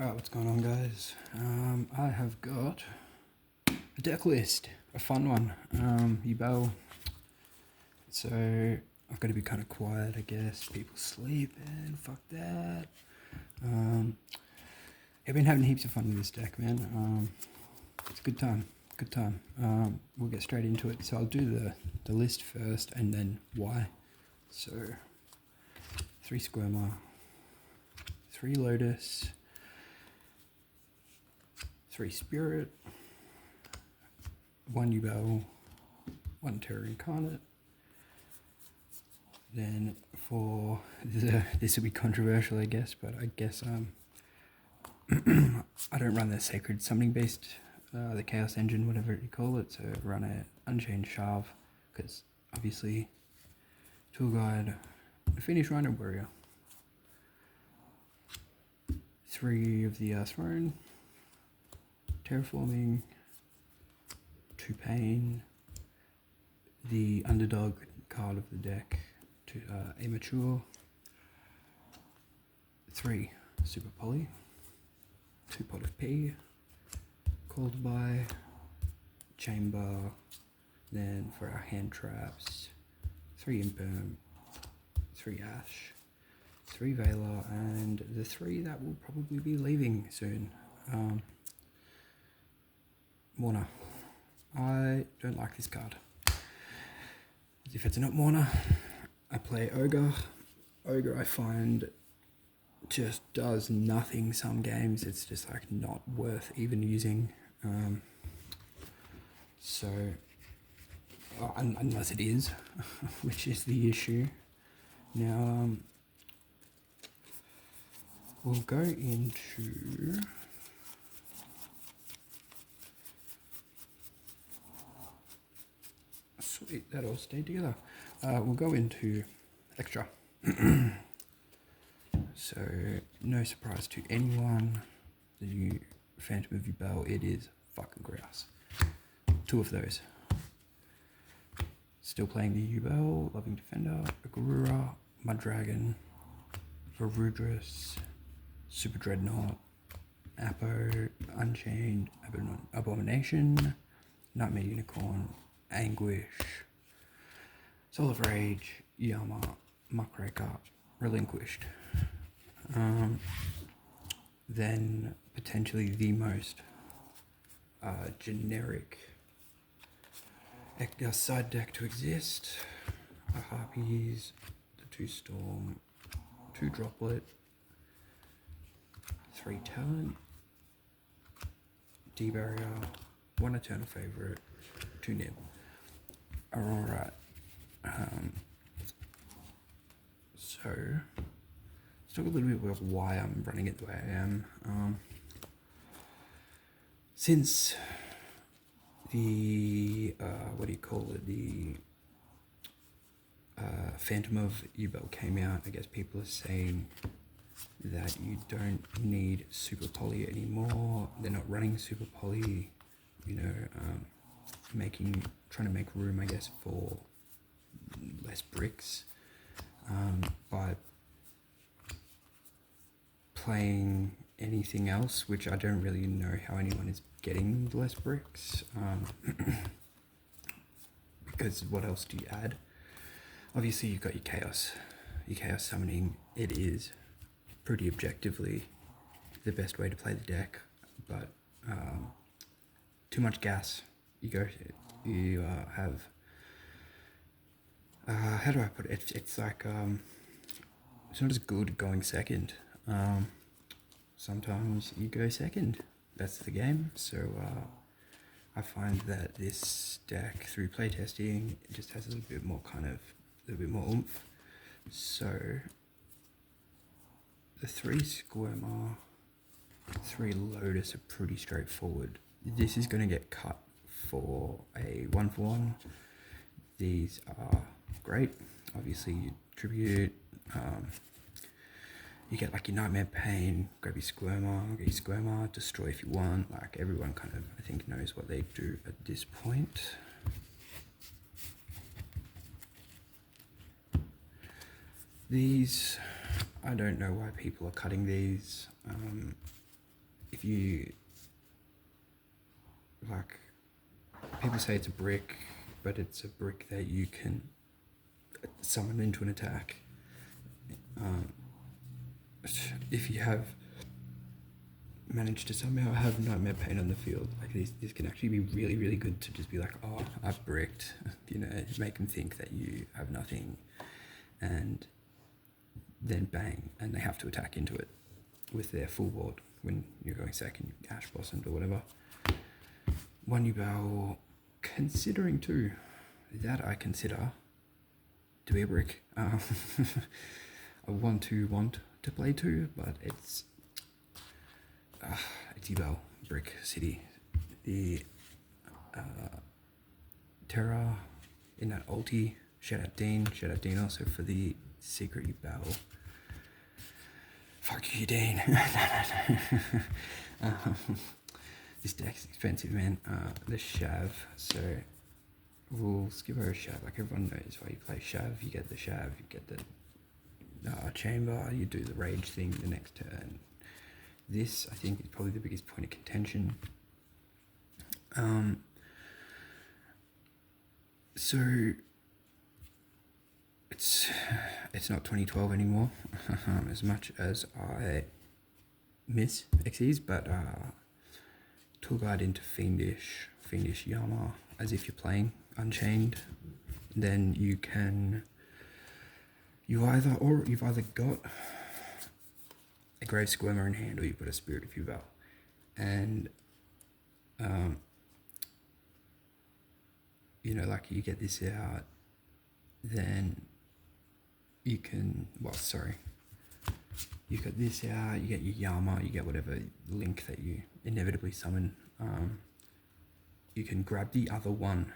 Alright, what's going on, guys? I have got a deck list, a fun one. Yubel. So I've got to be kind of quiet, I guess. People sleeping, fuck that. I've been having heaps of fun with this deck, man. It's a good time, good time. We'll get straight into it. So I'll do the list first and then why. So 3 Squirmer, 3 Lotus, 3 Spirit, 1 Yubel, 1 Terror Incarnate. Then for this will be controversial, I guess, but I guess I don't run the Sacred Summoning based, the Chaos Engine, whatever you call it. So I run a Unchained Shav because obviously Tool Guide, Finish Rhino Warrior. 3 of the Throne, Terraforming, 2 Pain, the Underdog card of the deck, to Immature, 3 Super Poly, 2 Pot of P, Called By, Chamber, then for our hand traps, 3 Imperm, 3 Ash, 3 Veiler, and the 3 that will probably be leaving soon. Mourner. I don't like this card. If it's not Mourner, I play Ogre. Ogre I find just does nothing some games. It's just like not worth even using. Unless it is, which is the issue. Now, we'll go into sweet, that all stayed together. We'll go into extra. So, no surprise to anyone, the new Phantom of Yubel, it is fucking grouse. 2 of those. Still playing the Yubel, Loving Defender, Agurura, Mud Dragon, Varudris, Super Dreadnought, Apo, Unchained, Abomination, Nightmare Unicorn, Anguish, Soul of Rage, Yama, Muckraker, Relinquished. Then potentially the most generic side deck to exist, a Harpies, the 2 Storm, 2 Droplet, 3 Talent, D-Barrier, 1 Eternal Favorite, 2 Nib. Alright, so let's talk a little bit about why I'm running it the way I am. Since the, the Phantom of Yubel came out, I guess people are saying that you don't need Super Poly anymore. They're not running Super Poly, trying to make room, I guess, for less bricks by playing anything else, which I don't really know how anyone is getting less bricks, because what else do you add? Obviously you've got your chaos summoning. It is pretty objectively the best way to play the deck, but too much gas. You have how do I put it? It's like it's not as good going second. Sometimes you go second. That's the game. So I find that this deck, through playtesting, it just has a little bit more oomph. So the 3 Squirmer, 3 Lotus are pretty straightforward. This is going to get cut for a 1-for-1. These are great. Obviously you tribute, you get like your Nightmare Pain, grab your Squirmer, destroy if you want. Like everyone kind of, I think, knows what they do at this point. These, I don't know why people are cutting these. if you like, people say it's a brick, but it's a brick that you can summon into an attack. If you have managed to somehow have Nightmare Pain on the field, like this can actually be really, really good to just be like, oh, I've bricked, you know, make them think that you have nothing, and then bang, and they have to attack into it with their full board when you're going second, Ash Blossomed or whatever. One Yubel, considering two, that I consider to be a brick. I want to play two, but it's Yubel, Brick City. The Terra in that ulti, shout out Dean also for the secret Yubel. Fuck you, Dean. This deck's expensive, man. The Shav, so we'll skip over Shav. Like, everyone knows why you play Shav. You get the Shav, you get the chamber, you do the rage thing the next turn. This, I think, is probably the biggest point of contention. So it's not 2012 anymore, as much as I miss XEs, but tool guide into Fiendish Yama, as if you're playing Unchained, then you've either got a Grave Squirmer in hand, or you've got a Spirit of Yubel. And you know, like, you get this out, then you can, you've got this out, you get your Yama, you get whatever link that you inevitably summon. You can grab the other one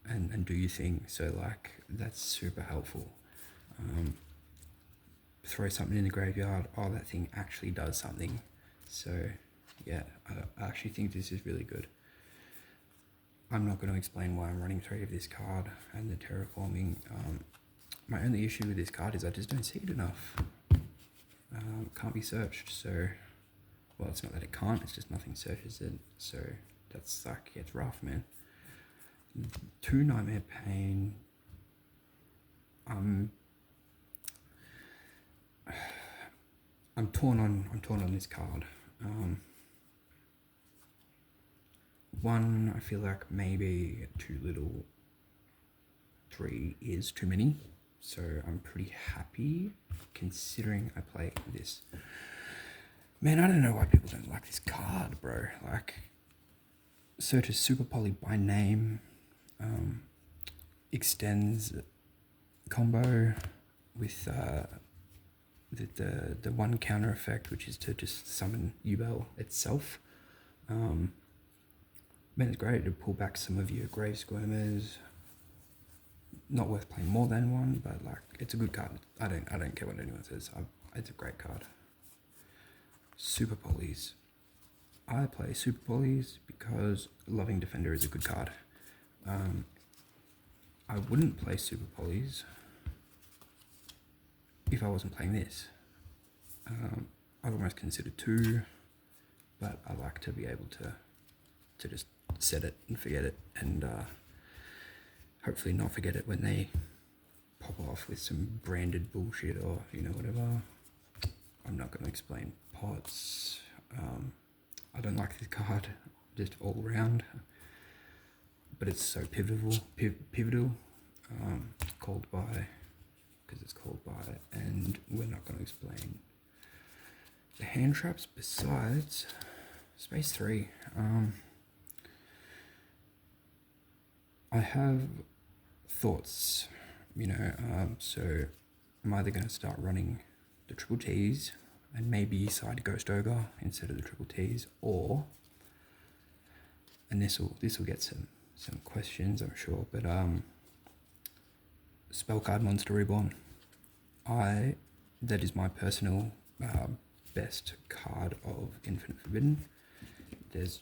and do your thing. So, like, that's super helpful. Throw something in the graveyard, oh, that thing actually does something. So yeah, I actually think this is really good. I'm not going to explain why I'm running 3 of this card and the terraforming. My only issue with this card is I just don't see it enough. Can't be searched, so, well, it's not that it can't, it's just nothing searches it, so that's, like, it's rough, man. 2 Nightmare Pain. I'm torn on this card. 1, I feel like maybe too little. 3 is too many. So I'm pretty happy considering I play this. Man, I don't know why people don't like this card, bro. Like, Search is super poly by name. Extends combo with the one counter effect, which is to just summon Yubel itself. Man, it's great to pull back some of your Grave Squirmers. Not worth playing more than one, but, like, it's a good card. I don't care what anyone says. It's a great card. Super Polys. I play Super Polys because Loving Defender is a good card. I wouldn't play Super Polys if I wasn't playing this. I'd almost consider 2, but I like to be able to just set it and forget it, and hopefully not forget it when they pop off with some branded bullshit or, you know, whatever. I'm not going to explain pots. I don't like this card just all around, but it's so pivotal. Called by, because it's called by, and we're not going to explain the hand traps besides space 3. I have thoughts, you know, so I'm either going to start running the triple T's and maybe side Ghost Ogre instead of the triple T's, or, and this will get some questions, I'm sure, but Spellcard Monster Reborn. That is my personal best card of Infinite Forbidden. It's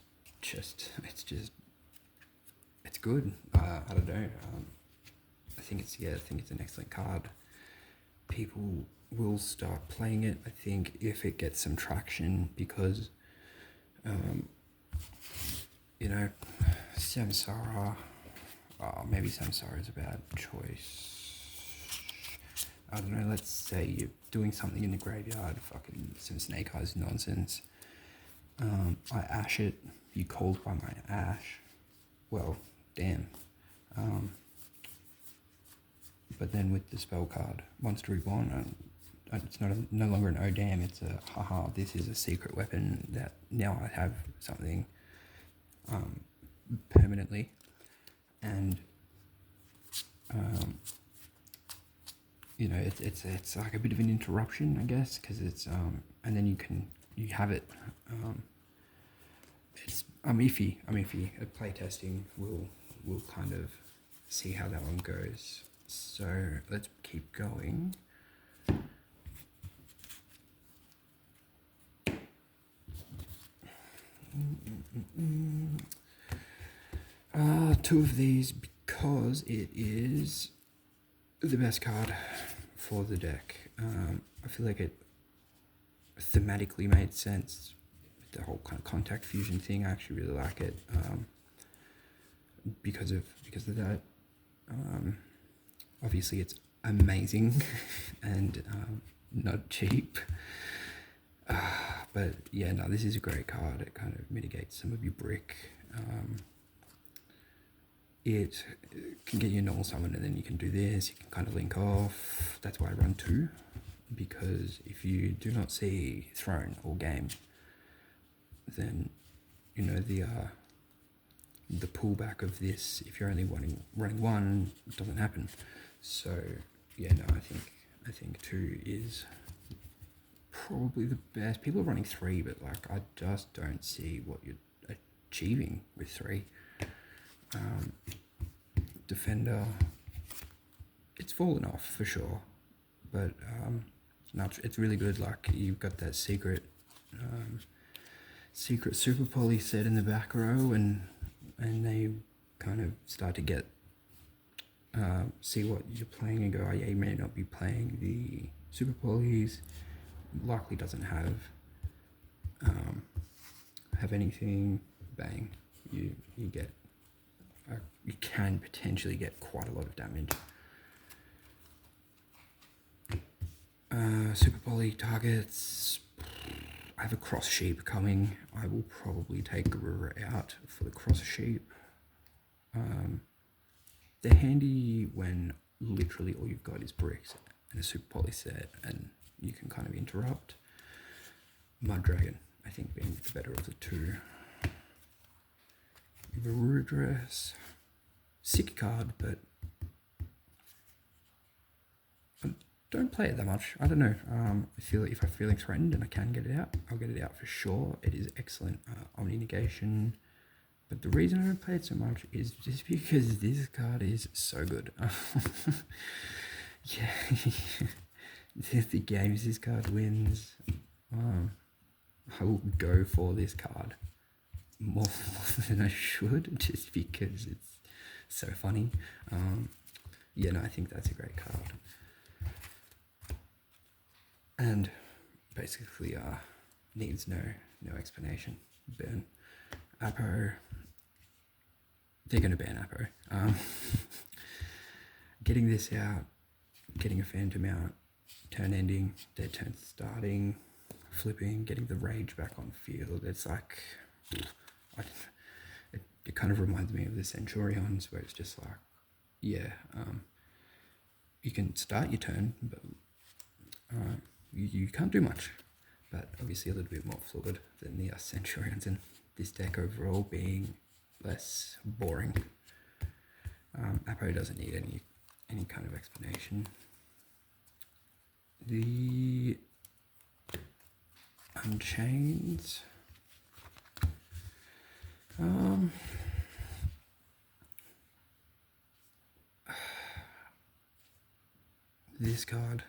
good. I don't know. I think it's an excellent card. People will start playing it, I think, if it gets some traction, because You know, Samsara. Oh, maybe Samsara is a bad choice. I don't know, let's say you're doing something in the graveyard, fucking some Snake Eyes nonsense. I ash it, you cold by my ash. Well, damn. But then with the spell card, Monster Reborn, it's no longer an oh damn, it's a haha, this is a secret weapon that now I have something permanently. And you know, it's like a bit of an interruption, I guess, because it's and then you have it. I'm iffy. At playtesting, we'll kind of see how that one goes. So let's keep going. Two of these because it is the best card for the deck. I feel like it thematically made sense. The whole kind of contact fusion thing, I actually really like it because of that. Obviously, it's amazing and not cheap. But yeah, no, this is a great card. It kind of mitigates some of your brick. It can get you a normal summon, and then you can do this. You can kind of link off. That's why I run two, because if you do not see throne all game, then you know the pullback of this, if you're only running one, it doesn't happen. So yeah, no, I think two is probably the best. People are running three, but like I just don't see what you're achieving with three. Defender, it's fallen off for sure, but no, it's really good. Like you've got that secret super poly set in the back row, and they kind of start to get see what you're playing and go, oh yeah, you may not be playing the super polys, likely doesn't have anything, bang, you get you can potentially get quite a lot of damage. Super poly targets, I have a cross sheep coming. I will probably take Garura out for the cross sheep. They're handy when literally all you've got is bricks and a super poly set, and you can kind of interrupt. Mud Dragon, I think, being the better of the two. Garura Dress, sick card, but I don't play it that much. I don't know. I feel if I'm feeling threatened and I can get it out, I'll get it out for sure. It is excellent Omni Negation. But the reason I don't play it so much is just because this card is so good. Yeah, the games this card wins, I will go for this card more than I should, just because it's so funny. Yeah, no, I think that's a great card. And basically needs no explanation. Burn. Apo. They're going to ban Apo. Getting this out, getting a Phantom out, turn ending, their turn starting, flipping, getting the rage back on field. It's like, it kind of reminds me of the Centurions, where it's just like, yeah, you can start your turn, but you can't do much. But obviously a little bit more fluid than the Centurions, and this deck overall being less boring. Apo doesn't need any kind of explanation. The Unchained. This card,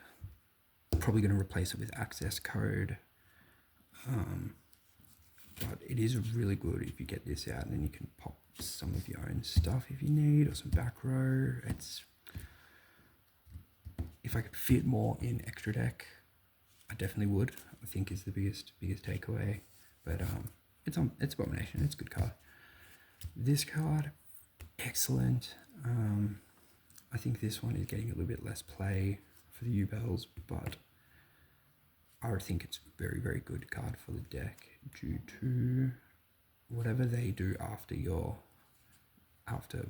probably going to replace it with Access Code. But it is really good if you get this out, and then you can pop some of your own stuff if you need, or some back row. It's, if I could fit more in extra deck, I definitely would. I think is the biggest takeaway. But it's Abomination. It's a good card. This card, excellent. I think this one is getting a little bit less play for the Yubels, but I think it's a very, very good card for the deck due to whatever they do after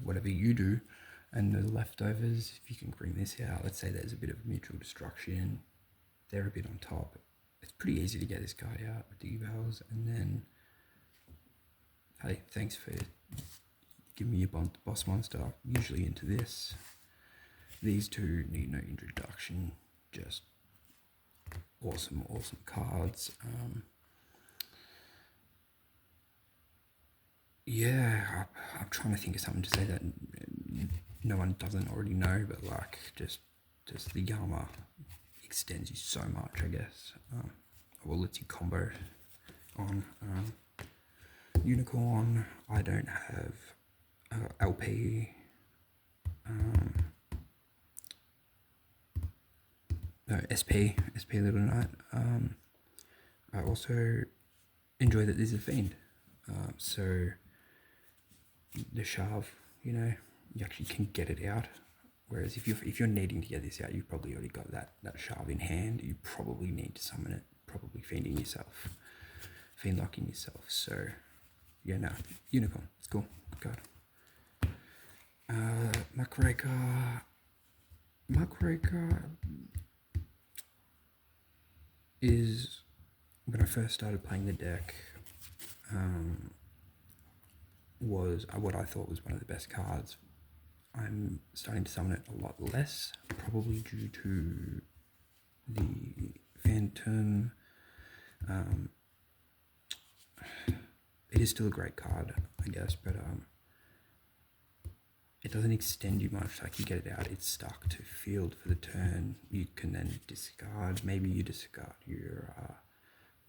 whatever you do, and the leftovers. If you can bring this out, let's say there's a bit of mutual destruction, they're a bit on top. It's pretty easy to get this card out with the Yubels, and then hey, thanks for giving me your boss monster. Usually into this. These two need no introduction. Just awesome cards. Yeah, I'm trying to think of something to say that no one doesn't already know, but like just the Yama extends you so much, I guess. Well, lets you combo on Unicorn. I don't have LP. No, SP Little Knight. I also enjoy that there's a Fiend. So the Shove, you actually can get it out. Whereas if you're needing to get this out, you've probably already got that Shove in hand. You probably need to summon it, probably fiend locking yourself. So yeah, no, Unicorn, it's cool. Good card. Muckraker is, when I first started playing the deck, was what I thought was one of the best cards. I'm starting to summon it a lot less, probably due to the Phantom. It is still a great card, I guess, but it doesn't extend you much. Like, you get it out, it's stuck to field for the turn. You can then discard. Maybe you discard your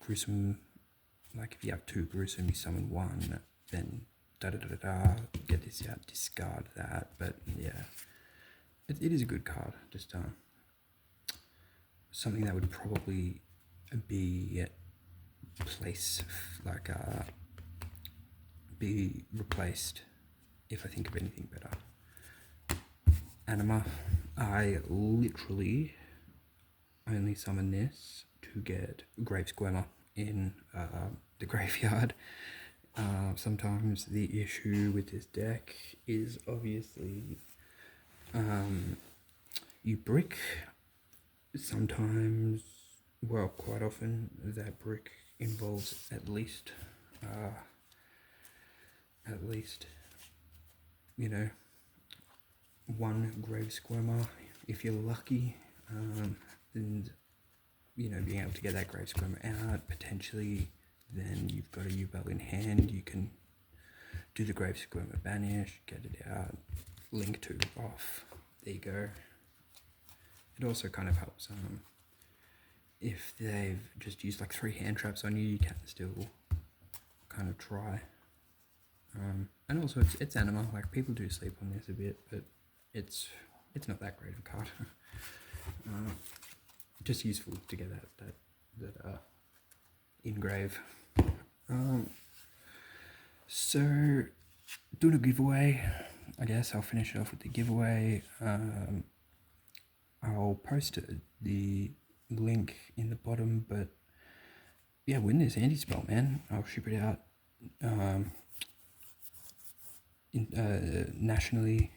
Gruesome. Like, if you have 2 Gruesome, you summon 1, then get this out, discard that. But yeah, it is a good card. Just something that would probably be be replaced if I think of anything better. Anima, I literally only summon this to get Grave Squirmer in the graveyard. Sometimes the issue with this deck is obviously you brick. Sometimes, well, quite often that brick involves at least one Grave Squirmer if you're lucky, and being able to get that Grave Squirmer out potentially. Then you've got a Yubel in hand, you can do the Grave Squirmer banish, get it out, link 2 off, there you go. It also kind of helps, if they've just used like 3 hand traps on you, you can still kind of try. And also it's Anima, like people do sleep on this a bit, but it's not that great of a card. Just useful to get that engrave. So doing a giveaway, I guess I'll finish it off with the giveaway. I'll post the link in the bottom, but yeah, win this anti-spell, man. I'll ship it out nationally.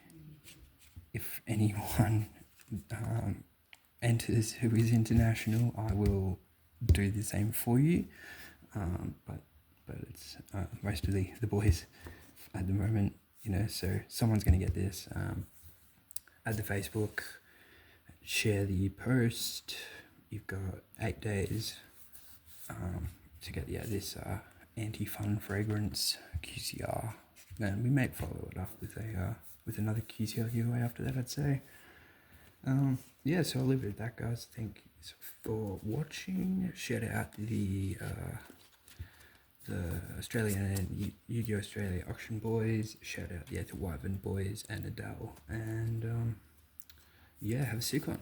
If anyone enters who is international, I will do the same for you. But it's mostly the boys at the moment, so someone's going to get this. Add the Facebook, share the post. You've got 8 days to get this anti-fun fragrance QCR, and we may follow it up with another QCR giveaway after that, I'd say. Yeah, so I'll leave it at that, guys. Thanks for watching. Shout out the Australian and YUGIOH Australia auction boys. Shout out to Wyvern boys and Adele. And yeah, have a sick one.